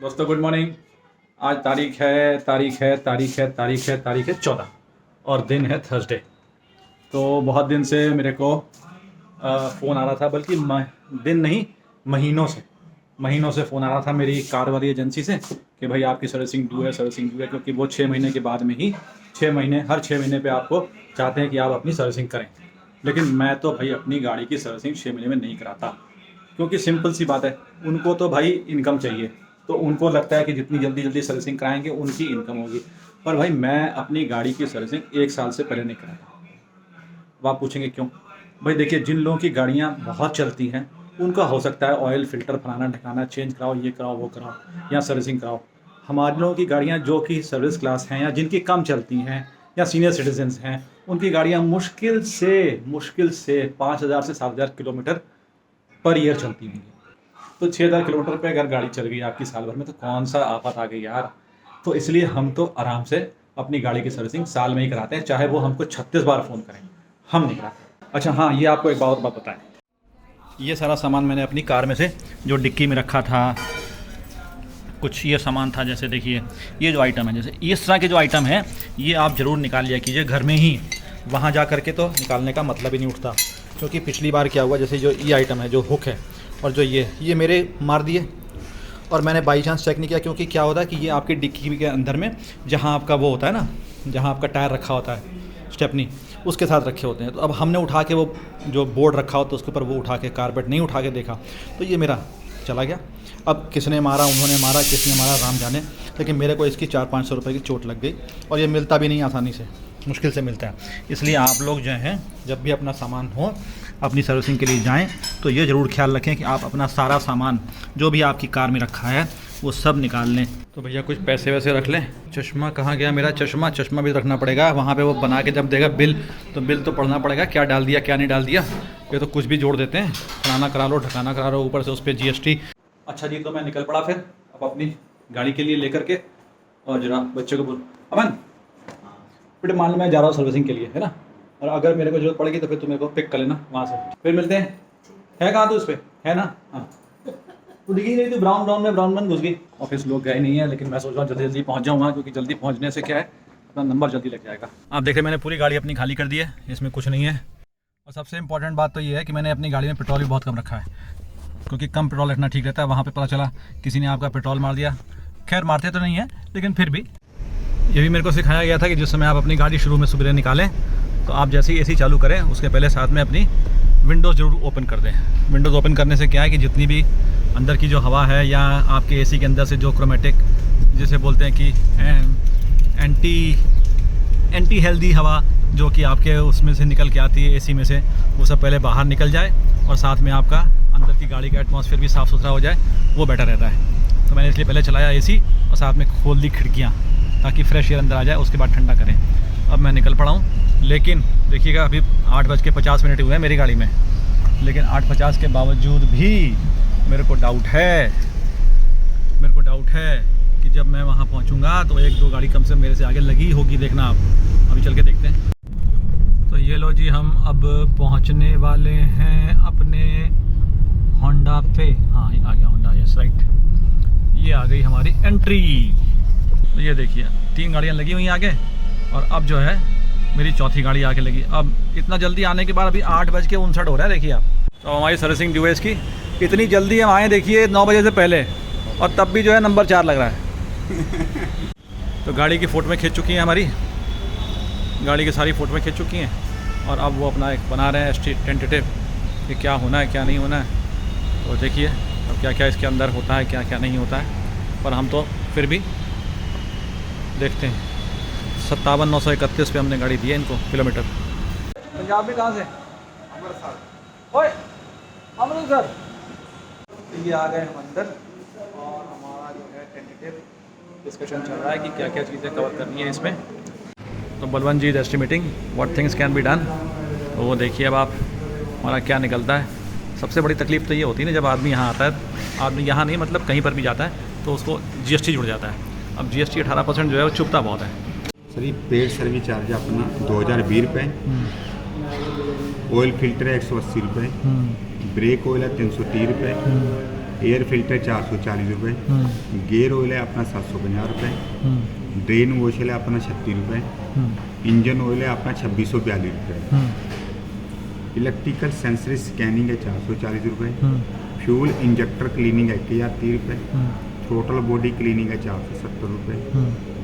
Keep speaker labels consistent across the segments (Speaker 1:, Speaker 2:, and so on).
Speaker 1: दोस्तों good morning. आज तारीख है 14 और दिन है थर्सडे। तो बहुत दिन से मेरे को फ़ोन आ रहा था, बल्कि दिन नहीं महीनों से फ़ोन आ रहा था मेरी कार वाली एजेंसी से कि भाई आपकी सर्विसिंग ड्यू है क्योंकि वो 6 महीने के बाद में ही हर 6 महीने पे आपको चाहते हैं कि आप अपनी सर्विसिंग करें। लेकिन मैं तो भाई अपनी गाड़ी की सर्विसिंग 6 महीने में नहीं कराता, क्योंकि सिंपल सी बात है, उनको तो भाई इनकम चाहिए। तो उनको लगता है कि जितनी जल्दी सर्विसिंग कराएंगे उनकी इनकम होगी। पर भाई मैं अपनी गाड़ी की सर्विसिंग 1 साल से पहले नहीं कराता। अब आप पूछेंगे क्यों? भाई देखिए, जिन लोगों की गाड़ियाँ बहुत चलती हैं उनका हो सकता है ऑयल फ़िल्टर फलाना ढकाना चेंज कराओ, ये कराओ वो कराओ या सर्विसिंग कराओ। हमारे लोगों की गाड़ियाँ जो कि सर्विस क्लास हैं या जिनकी कम चलती हैं या सीनियर सिटीजन्स हैं, उनकी गाड़ियाँ मुश्किल से 5,000 से 7,000 किलोमीटर पर ईयर चलती होंगी। तो 6,000 किलोमीटर पे अगर गाड़ी चल गई आपकी साल भर में, तो कौन सा आफत आ गई यार। तो इसलिए हम तो आराम से अपनी गाड़ी की सर्विसिंग साल में ही कराते हैं, चाहे वो हमको 36 बार फ़ोन करें, हम नहीं कराते। अच्छा हाँ, ये आपको एक और बात बताएं, ये सारा सामान मैंने अपनी कार में से जो डिक्की में रखा था, कुछ ये सामान था, जैसे देखिए ये जो आइटम है, जैसे इस तरह के जो आइटम है ये आप ज़रूर निकाल लिया कीजिए घर में ही। वहाँ जा कर के तो निकालने का मतलब ही नहीं उठता, क्योंकि पिछली बार क्या हुआ, जैसे जो ये आइटम है, जो हुक है और जो ये मेरे मार दिए, और मैंने बाई चांस चेक नहीं किया, क्योंकि क्या होता है कि ये आपकी डिक्की के अंदर में जहाँ आपका वो होता है ना, जहाँ आपका टायर रखा होता है स्टेपनी, उसके साथ रखे होते हैं। तो अब हमने उठा के वो जो बोर्ड रखा होता है उसके ऊपर वो उठा के कारपेट नहीं उठा के देखा, तो ये मेरा चला गया। अब किसने मारा, उन्होंने मारा, किसने मारा राम जाने, लेकिन मेरे को इसकी 400-500 रुपये की चोट लग गई। और ये मिलता भी नहीं आसानी से, मुश्किल से मिलता है। इसलिए आप लोग जो हैं, जब भी अपना सामान हो अपनी सर्विसिंग के लिए जाएं, तो ये ज़रूर ख्याल रखें कि आप अपना सारा सामान जो भी आपकी कार में रखा है वो सब निकाल लें। तो भैया कुछ पैसे वैसे रख लें। चश्मा कहाँ गया मेरा? चश्मा भी रखना पड़ेगा वहाँ पे। वो बना के जब देगा बिल, तो बिल तो पढ़ना पड़ेगा, क्या डाल दिया क्या नहीं डाल दिया। ये तो कुछ भी जोड़ देते हैं, फलाना करा लो ढकाना करा लो, ऊपर से उस पर GST। अच्छा जी, तो मैं निकल पड़ा फिर अब अपनी गाड़ी के लिए लेकर के। और जरा बच्चे को बोल, अमन बेटे मान लो मैं जा रहा हूँ सर्विसिंग के लिए, है ना, और अगर मेरे को जरूरत पड़ेगी तो फिर तुम मेरे को पिक कर लेना वहाँ से, फिर मिलते हैं। है कहाँ तू? उस पर है ना? हाँ, तू दिखी नहीं, तू ब्राउन में घुस गई। ऑफिस लोग गए नहीं है, लेकिन मैं सोच रहा हूँ जल्दी पहुँच जाऊँगा, क्योंकि जल्दी पहुँचने से क्या है, अपना नंबर जल्दी लग जाएगा। आप देख रहे, मैंने पूरी गाड़ी अपनी खाली कर दी है, इसमें कुछ नहीं है। और सबसे इंपॉर्टेंट बात तो ये है कि मैंने अपनी गाड़ी में पेट्रोल भी बहुत कम रखा है, क्योंकि कम पेट्रोल रखना ठीक रहता है। वहाँ पे पता चला किसी ने आपका पेट्रोल मार दिया, खैर मारते तो नहीं है, लेकिन फिर भी ये भी मेरे को सिखाया गया था कि जिस समय आप अपनी गाड़ी शुरू में सुबह निकालें, तो आप जैसे ही AC चालू करें उसके पहले साथ में अपनी विंडोज़ ज़रूर ओपन कर दें। विंडोज़ ओपन करने से क्या है कि जितनी भी अंदर की जो हवा है, या आपके AC के अंदर से जो क्रोमेटिक जिसे बोलते हैं कि एंटी हेल्दी हवा जो कि आपके उसमें से निकल के आती है AC में से, वो सब पहले बाहर निकल जाए, और साथ में आपका अंदर की गाड़ी का एटमॉस्फेयर भी साफ़ सुथरा हो जाए, वो बेटर रहता है। तो मैंने इसलिए पहले चलाया AC और साथ में खोल दी खिड़कियाँ, ताकि फ्रेश एयर अंदर आ जाए, उसके बाद ठंडा करें। अब मैं निकल पड़ा हूँ, लेकिन देखिएगा अभी 8:50 हुए हैं मेरी गाड़ी में, लेकिन 8:50 के बावजूद भी मेरे को डाउट है कि जब मैं वहाँ पहुँचूँगा तो 1-2 गाड़ी कम से मेरे से आगे लगी होगी, देखना आप। अभी चल के देखते हैं। तो ये लो जी, हम अब पहुँचने वाले हैं अपने होंडा पे। हाँ, ये आ गया होंडा, यस राइट, ये आ गई हमारी एंट्री। तो ये देखिए 3 गाड़ियाँ लगी हुई हैं आगे, और अब जो है मेरी चौथी गाड़ी आके लगी। अब इतना जल्दी आने के बाद अभी 8:59 हो रहा है, देखिए आप। तो हमारी सर्विसिंग ड्यू है इसकी। इतनी जल्दी हम आए, देखिए 9 बजे से पहले, और तब भी जो है नंबर 4 लग रहा है। तो गाड़ी की फ़ोटो में खींच चुकी हैं, हमारी गाड़ी की सारी फ़ोटो में खींच चुकी हैं, और अब वो अपना एक बना रहे हैं टेंटेटिव कि क्या होना है क्या नहीं होना है। तो देखिए अब क्या क्या इसके अंदर होता है, क्या क्या नहीं होता है, पर हम तो फिर भी देखते हैं। 57,931 पे हमने गाड़ी दी है इनको किलोमीटर। पंजाब में कहाँ से? अमृतसर। ये आ गए हम अंदर, और हमारा जो है टेंटेटिव डिस्कशन चल रहा है कि क्या क्या चीज़ें कवर करनी है इसमें। तो Balwant ji is estimating what things can be done. तो वो देखिए अब आप हमारा क्या निकलता है। सबसे बड़ी तकलीफ़ तो ये होती है ना, जब आदमी यहाँ आता है, आदमी यहाँ नहीं मतलब कहीं पर भी जाता है, तो उसको GST जुड़ जाता है। अब GST 18% जो है वो चुभता बहुत है।
Speaker 2: सर ये पेड सर्विस चार्ज अपना 2020 रुपये, ऑयल फिल्टर है 180 रुपये, ब्रेक ऑयल है 330 रुपये, एयर फिल्टर 440 रुपये, गेयर ऑयल है अपना 750 रुपये, ड्रेन वॉश है अपना 36 रुपये, इंजन ऑयल है अपना 2642 रुपये, इलेक्ट्रिकल सेंसरी स्कैनिंग है 440 रुपये, फ्यूल इंजेक्टर क्लीनिंग है 1030 रुपये, टोटल बॉडी क्लीनिंग है 470 रुपये,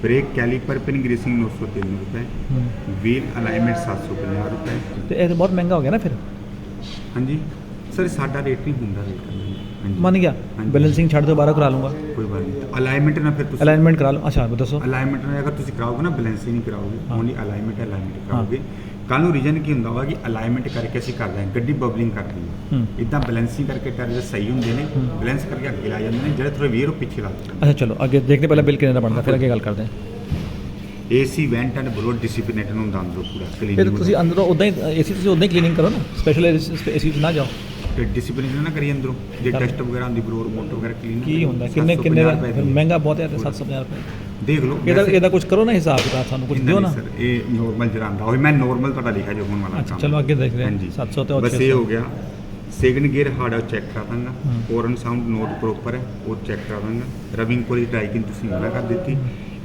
Speaker 2: ब्रेक कैलिपर पिन ग्रीसिंग 903 रुपये, व्हील अलाइनमेंट 750 रुपये।
Speaker 3: तो ये तो बहुत महंगा हो गया ना फिर।
Speaker 2: हाँ जी सर, साडा रेट नहीं होंदा रेट करना। हाँ जी
Speaker 3: मान गया,
Speaker 2: हाँ जी।
Speaker 3: बैलेंसिंग छड़ दो 12 करा लूँगा,
Speaker 2: कोई बात नहीं। अलाइनमेंट ना फिर तुसी
Speaker 3: अलाइनमेंट करा लो। अच्छा दसो।
Speaker 2: अलाइनमेंट में अगर तुसी कराओगे ना बैलेंसिंग नहीं कराओगे,
Speaker 3: हाँ।
Speaker 2: ओनली अलाइनमेंट कराओगे। ਕੱਲ੍ਹ ਨੂੰ ਰੀਜਨ ਕੀ ਹੁੰਦਾ ਵਾ ਕਿ ਅਲਾਈਨਮੈਂਟ ਕਰਕੇ ਅਸੀਂ ਕਰਦੇ ਹਾਂ, ਗੱਡੀ ਬਬਲਿੰਗ ਕਰਦੀ ਹੈ, ਇਦਾਂ ਬੈਲੈਂਸਿੰਗ ਕਰਕੇ ਟਾਇਰ ਸਹੀ ਹੁੰਦੇ ਨੇ, ਬੈਲੈਂਸ ਕਰਕੇ ਅੱਗੇ ਲਾ ਜਾਂਦੇ ਨੇ, ਜਿਹੜੇ ਥੋੜੇ ਵੀਰ ਉਹ ਪਿੱਛੇ ਲਾ ਦਿੰਦੇ
Speaker 3: अच्छा चलो आगे देखने पहले बिल कितना बनता फिर आगे गल करते हैं।
Speaker 2: ਨੇ। ਏਸੀ ਵੈਂਟ ਐਂਡ ਬਲੋ ਡਿਸਿਪਲਿਨੇਟਰ ਹੁੰਦਾ ਅੰਦਰੋਂ ਪੂਰਾ
Speaker 3: फिर
Speaker 2: ਕਲੀਨਿੰਗ
Speaker 3: ਤੁਸੀਂ ਅੰਦਰੋਂ ਉਦਾਂ ਹੀ ਏਸੀ ਤੁਸੀਂ ਉਦਾਂ ਹੀ ਕਲੀਨਿੰਗ ਕਰੋ ਨਾ, ਸਪੈਸ਼ਲ ਏਸੀ 'ਚ ਨਾ ਜਾਓ।
Speaker 2: ਤੇ ਡਿਸਿਪਲਿਨੇਟਰ ਨਾ ਕਰੀ ਅੰਦਰੋਂ ਜੇ
Speaker 3: ਚੱਲ।
Speaker 2: ਟੈਸਟ ਵਗੈਰਾ ਹੁੰਦੀ ਬਲੋਰ ਮੋਟਰ ਵਗੈਰਾ ਕਲੀਨ
Speaker 3: ਕੀ ਹੁੰਦਾ ਕਿੰਨੇ ਕਿੰਨੇ ਦਾ ਫਿਰ ਮਹਿੰਗਾ ਬਹੁਤ ਹੈ ਤੇ 750 ਰੁਪਏ।
Speaker 2: ਦੇਖ ਲਓ
Speaker 3: ਇਹਦਾ ਕੁਝ ਕਰੋ ਨਾ ਹਿਸਾਬ ਕਿਤਾਬ ਸਾਨੂੰ ਕੁਝ ਦਿਓ ਨਾ।
Speaker 2: ਸਰ ਇਹ ਨੋਰਮਲ ਜਿਹੜਾ ਆਉਂਦਾ ਹੋਵੇ, ਮੈਂ ਨੋਰਮਲ ਤੁਹਾਡਾ ਲਿਖਿਆ ਜੋ ਹੋਣ ਵਾਲਾ
Speaker 3: अच्छा चलो आगे देख रहे
Speaker 2: ਹਾਂਜੀ
Speaker 3: हैं 700 ਤੇ
Speaker 2: ਬਸ ਇਹ ਹੋ ਗਿਆ। Second gear hard out check करा दांगा, हॉर्न साउंड नोट प्रॉपर है वो चेक करा दांगा। रबिंग कोई ड्राइकिंग तुसी मना कर देती।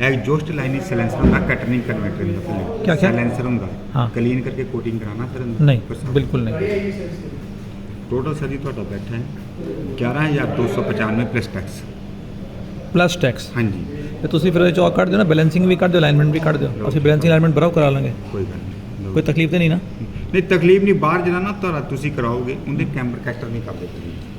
Speaker 2: एग्जॉस्ट लाइन सिलेंसर होंदा, कट नहीं कन्वर्टर होंदा,
Speaker 3: क्या क्या
Speaker 2: सिलेंसर होंदा
Speaker 3: हाँ।
Speaker 2: क्लीन करके कोटिंग कराना फिर
Speaker 3: नहीं बिल्कुल नहीं।
Speaker 2: टोटल सर जी ਤੁਹਾਡਾ बैठा है 11295 प्लस टैक्स
Speaker 3: प्लस टैक्स।
Speaker 2: हाँ जी
Speaker 3: ਤੇ ਤੁਸੀਂ ਫਿਰ ਚੌਕ ਕੱਢ ਦਿਓ ਨਾ, ਬੈਲੈਂਸਿੰਗ ਵੀ ਕੱਢ ਦਿਓ, ਅਲਾਈਨਮੈਂਟ ਵੀ ਕੱਢ ਦਿਓ, ਅਸੀਂ ਬੈਲੈਂਸਿੰਗ ਅਲਾਈਨਮੈਂਟ ਬਰਾਬਰ ਕਰਾ ਲਾਂਗੇ,
Speaker 2: कोई गल नहीं।
Speaker 3: ਕੋਈ ਤਕਲੀਫ ਤੇ ਨਹੀਂ ਨਾ।
Speaker 2: नहीं तकलीफ नहीं, बाहर जरा ना ਤੁਹਾਡਾ ਤੁਸੀਂ ਕਰਾਓਗੇ ਉਹਦੇ ਕੈਮਰ ਕੈਸਟਰ ਨਹੀਂ ਕਰਦੇ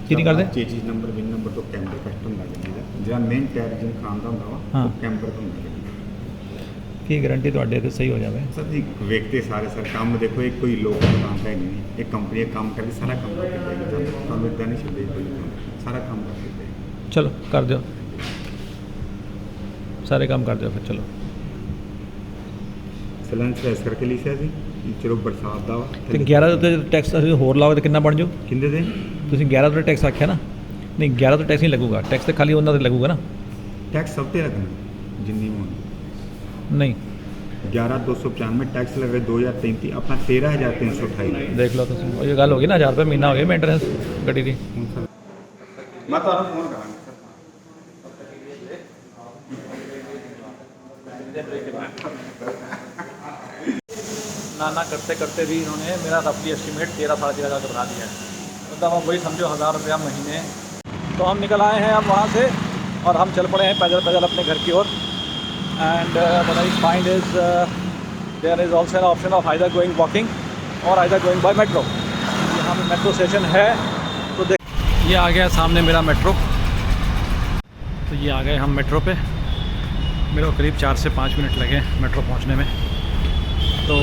Speaker 3: ਕੀ ਨਹੀਂ ਕਰਦੇ?
Speaker 2: ਚੇਚੀ ਨੰਬਰ ਵਿਨ ਨੰਬਰ ਤੋਂ ਕੈਮਰ ਕੈਸਟਰ ਹੁੰਦਾ ਗੱਡੀ ਦਾ, ਜਿਹੜਾ ਮੇਨ ਟਾਇਰ ਜਿਨ ਖਾਨ ਦਾ ਹੁੰਦਾ ਵਾ
Speaker 3: ਹਾਂ।
Speaker 2: ਉਹ ਕੈਮਰ ਤੋਂ ਹੁੰਦਾ ਗੱਡੀ ਦਾ।
Speaker 3: ਕੀ ਗਾਰੰਟੀ ਤੁਹਾਡੇ ਤੇ ਸਹੀ ਹੋ ਜਾਵੇ।
Speaker 2: ਸਰ ਜੀ ਵੇਖਦੇ ਸਾਰੇ ਸਰ ਕੰਮ ਦੇਖੋ, ਇਹ ਕੋਈ ਲੋਕ ਦੁਕਾਨ ਹੈ ਨਹੀਂ, ਇਹ ਕੰਪਨੀ ਕੰਮ ਕਰਦੀ, ਸਾਰਾ ਕੰਮ ਕਰਕੇ ਦੇਗੀ ਤੁਹਾਨੂੰ ਇਦਾਂ ਨਹੀਂ ਛੱਡੇ ਕੋਈ ਕੰਮ, ਸਾਰਾ ਕੰਮ ਕਰਕੇ ਦੇਗੀ।
Speaker 3: ਚਲੋ ਕਰ ਦਿਓ, ਸਾਰੇ ਕੰਮ ਕਰ ਦਿਓ ਫਿਰ। ਚਲੋ
Speaker 2: ਸਿਲੈਂਸਰ ਇਸ ਕਰਕੇ ਲਿਖਿਆ ਸੀ ਕਿ ਚਲੋ ਬਰਸਾਤ ਦਾ ਵਾ
Speaker 3: ਤੇ 11 ਦੇ ਉੱਤੇ ਟੈਕਸ ਅਸੀਂ ਹੋਰ ਲਾਓਗੇ ਤਾਂ ਕਿੰਨਾ ਬਣ ਜਾਊ?
Speaker 2: ਕਿੰਦੇ ਦੇ
Speaker 3: ਤੁਸੀਂ 11 ਤੋਂ ਟੈਕਸ ਆਖਿਆ ਨਾ, ਨਹੀਂ 11 ਤੋਂ ਟੈਕਸ ਨਹੀਂ ਲੱਗੂਗਾ, ਟੈਕਸ ਤੇ ਖਾਲੀ ਉਹਨਾਂ ਤੇ ਲੱਗੂਗਾ ਨਾ।
Speaker 2: ਟੈਕਸ ਸਭ ਤੇ ਲੱਗਣਾ ਜਿੰਨੀ ਹੋਣੀ।
Speaker 3: ਨਹੀਂ
Speaker 2: 11295 ਟੈਕਸ ਲਗੇ 2033 ਆਪਣਾ 13328
Speaker 3: ਦੇਖ ਲਓ ਤੁਸੀਂ, ਉਹ ਇਹ ਗੱਲ ਹੋ ਗਈ ਨਾ, 1000 ਰੁਪਏ ਮਹੀਨਾ ਹੋ ਗਿਆ ਮੇਨਟੇਨੈਂਸ ਗੱਡੀ ਦੀ।
Speaker 2: ਹੁਣ ਸਰ ਮੈਂ ਤੁਹਾਨੂੰ ਫੋਨ ਕਰਾਂਗਾ
Speaker 1: ना ना करते करते भी इन्होंने मेरा रफली एस्टीमेट 13-13.5 हज़ार बना दिया है, मतलब आप वही समझो 1000 रुपया महीने। तो हम निकल आए हैं अब वहाँ से और हम चल पड़े हैं पैदल पैदल अपने घर की ओर। And what I find is there is also an option of either going walking और आइदर गोइंग बाय मेट्रो। यहाँ पे मेट्रो स्टेशन है तो देख, ये आ गया सामने मेरा मेट्रो। तो ये आ गए हम मेट्रो पे, मेरे को करीब 4 से 5 मिनट लगे मेट्रो पहुँचने में। तो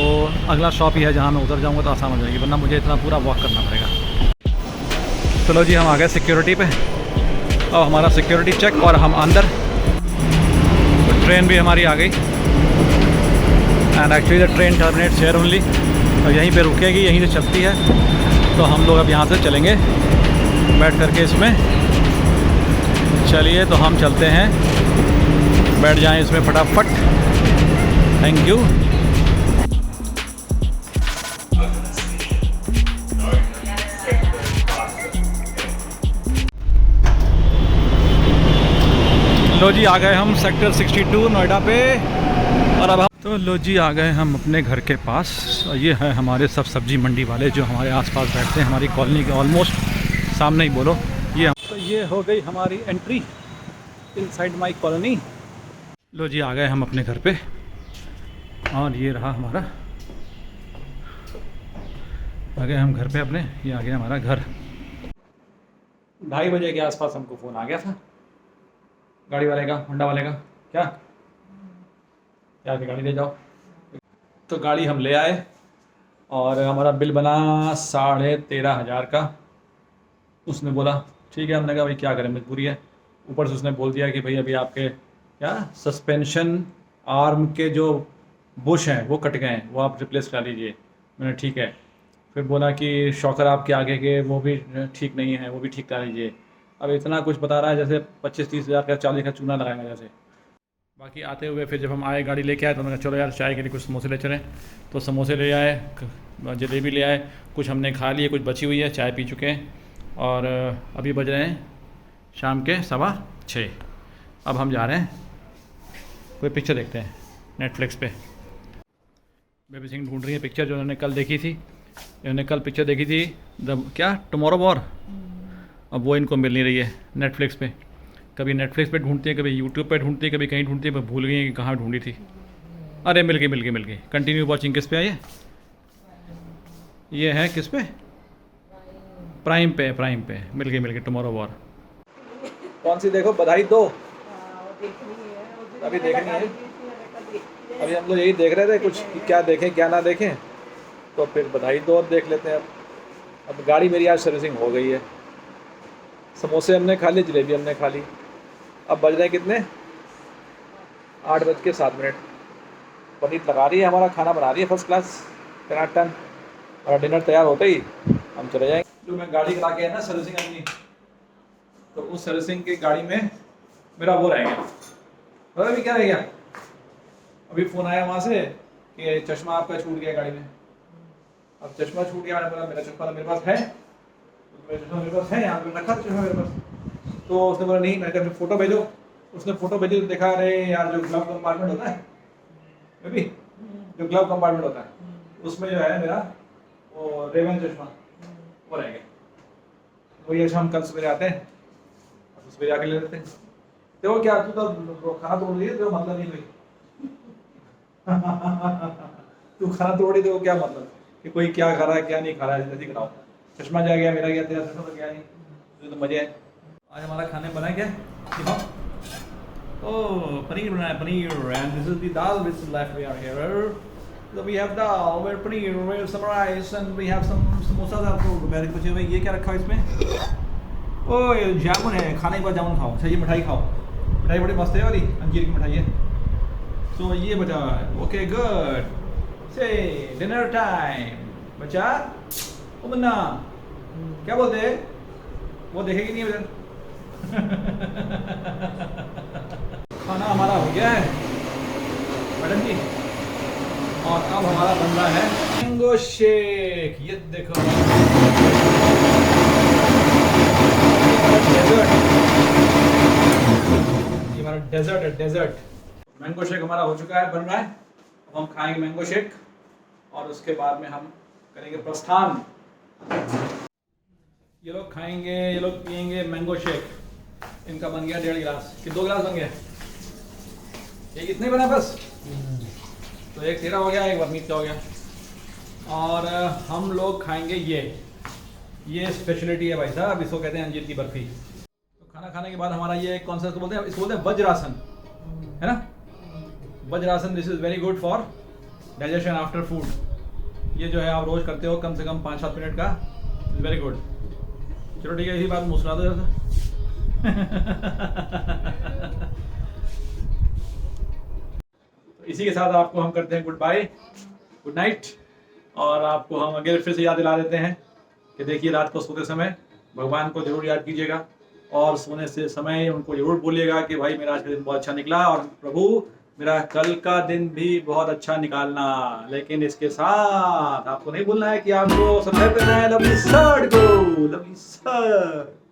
Speaker 1: अगला शॉप ही है जहाँ मैं उतर जाऊँगा तो आसान हो जाएगी, वरना मुझे इतना पूरा वॉक करना पड़ेगा। चलो जी हम आ गए सिक्योरिटी पे, और हमारा सिक्योरिटी चेक और हम अंदर। तो ट्रेन भी हमारी आ गई and actually the train terminates here only, और यहीं पे रुकेगी, यहीं से चलती है। तो हम लोग अब यहाँ से चलेंगे बैठ करके इसमें। चलिए तो हम चलते हैं, बैठ जाएं इसमें फटाफट। Thank you. लो जी आ गए हम सेक्टर 62 नोएडा पे, और अब हम तो लो जी आ गए हम अपने घर के पास। और ये है हमारे सब सब्जी मंडी वाले जो हमारे आसपास बैठते हैं, हमारी कॉलोनी के ऑलमोस्ट सामने ही बोलो। ये तो ये हो गई हमारी एंट्री इनसाइड माय कॉलोनी। लो जी आ गए हम अपने घर पे, और ये रहा हमारा, आ गए हम घर पे अपने, ये आ गया हमारा घर। 2:30 बजे के आसपास हमको फ़ोन आ गया था गाड़ी वाले का, होंडा वाले का, क्या कि गाड़ी ले जाओ। तो गाड़ी हम ले आए और हमारा बिल बना 13,500 का। उसने बोला ठीक है, हमने कहा भाई क्या करें, मजबूरी है। ऊपर से उसने बोल दिया कि भाई अभी आपके क्या सस्पेंशन आर्म के जो बुश हैं वो कट गए हैं, वो आप रिप्लेस करा लीजिए। मैंने ठीक है। फिर बोला कि शॉकर आपके आगे के वो भी ठीक नहीं है, वो भी ठीक करा लीजिए। अब इतना कुछ बता रहा है जैसे 25-30 हज़ार का 40 का चूना लगाएगा जैसे। बाकी आते हुए फिर जब हम आए गाड़ी लेके आए तो उन्होंने कहा चलो यार चाय के लिए कुछ समोसे ले चलें। तो समोसे ले आए, जलेबी ले आए, कुछ हमने खा लिए, कुछ बची हुई है, चाय पी चुके हैं। और अभी बज रहे हैं
Speaker 3: शाम के 6:15। अब हम जा रहे हैं कोई पिक्चर देखते हैं नेटफ्लिक्स पे। बेबी सिंह ढूंढ रही है पिक्चर जो उन्होंने कल देखी थी। इन्होंने कल पिक्चर देखी थी क्या टुमारो वॉर। अब वो इनको मिल नहीं रही है नेटफ्लिक्स पे। कभी नेटफ्लिक्स पे ढूंढती है, कभी यूट्यूब पे ढूंढती है, कभी कहीं ढूंढती है, भूल गई है कि कहाँ ढूंढी थी। अरे मिल गई। कंटिन्यू वॉचिंग किस पे है ये है किस पे? प्राइम पे मिल गई टुमारो वॉर। कौन सी देखो? बधाई 2 अभी देखनी है। अभी हम लोग यही देख रहे थे कुछ कि क्या देखें क्या ना देखें, तो फिर बधाई 2 अब देख लेते हैं। अब गाड़ी मेरी आज सर्विसिंग हो गई है। समोसे हमने खा लिए, जलेबी हमने खा ली। अब बज रहे हैं कितने? 8:07। पनीर लगा रही है, हमारा खाना बना रही है फर्स्ट क्लास टनाटन। और डिनर तैयार होते ही हम चले जाएंगे। जो मैं गाड़ी करा के है ना सर्विसिंग अपनी, तो उस सर्विसिंग की गाड़ी में मेरा वो रह गया। पता भी क्या रह गया? अभी फ़ोन आया वहाँ से कि चश्मा आपका छूट गया गाड़ी में। अब चश्मा छूट गया, मैंने बोला मेरा चश्मा तो मेरे पास है, यहाँ पे रखा चश्मा मेरे पास। तो उसने बोला नहीं, मैंने कहा फ़ोटो भेजो। उसने फ़ोटो भेजी तो देखा, अरे यार जो ग्लव कंपार्टमेंट होता है अभी, जो ग्लव कंपार्टमेंट होता है उसमें जो है मेरा वो रेवन चश्मा वो रह गया। वही अच्छा हम कल सवेरे आते हैं, सवेरे आके ले लेते हैं। देखो क्या तू तो खाना तोड़ दिए, तो मतलब नहीं कोई तू खाना तोड़ी तो क्या मतलब कि कोई क्या खा रहा है क्या नहीं खा रहा है, जल्दी कराओ। चश्मा जा गया, मेरा गया, तेरा चश्मा तो गया नहीं, तो मजे है। आज हमारा खाने बना क्या? ओह पनीर बनाया, paneer, and this is the dal which left we are here. So we have dal, we have paneer, we have some rice, and we have some samosas आपको दोपहर कुछ है। ये क्या रखा है इसमें? ओह ये जामुन है, खाने के बाद जामुन खाओ। अच्छा ये मिठाई खाओ, मिठाई बड़ी मस्त है वाली, अंजीर की मिठाई है। सो ये बचा है, ओके गुड। से डिनर टाइम बचा। ओ मुन्ना क्या बोलते हैं? वो देखेगी नहीं उधर खाना हमारा हो गया है मैडम जी, और अब हमारा बन रहा है मैंगो शेक। ये देखो ये हमारा डेजर्ट है, डेजर्ट। मैंगो शेक हमारा हो चुका है, बन रहा है। अब हम खाएंगे मैंगो शेक और उसके बाद में हम करेंगे प्रस्थान। ये लोग खाएंगे, ये लोग पिएंगे मैंगो शेक। इनका बन गया 1.5 गिलास कि 2 गिलास बन गया? ये कितने बना बस? तो एक तेरा हो गया, एक वर्मीत का हो गया। और हम लोग खाएंगे ये स्पेशलिटी है भाई साहब, इसको कहते हैं अंजीर की बर्फी। तो खाना खाने के बाद हमारा ये कौन सा इसको बोलते हैं? इसको बोलते हैं वज्रासन, है ना? Vajrasana. This is very good for digestion after food. ये जो है आप रोज़ करते हो कम से कम 5-7 मिनट का, इज़ वेरी गुड। चलो ठीक है, इसी बात मुस्कुरा दो जैसा इसी के साथ आपको हम करते हैं गुड बाय, गुड नाइट। और आपको हम अगले फिर से याद दिला देते हैं कि देखिए रात को सोते समय भगवान को जरूर याद कीजिएगा, और सोने से समय उनको जरूर बोलिएगा कि भाई मेरा आज का दिन बहुत अच्छा निकला, और प्रभु मेरा कल का दिन भी बहुत अच्छा निकालना। लेकिन इसके साथ आपको नहीं भूलना है कि आपको सब्सक्राइब करना है लवली सर को, लवली सर।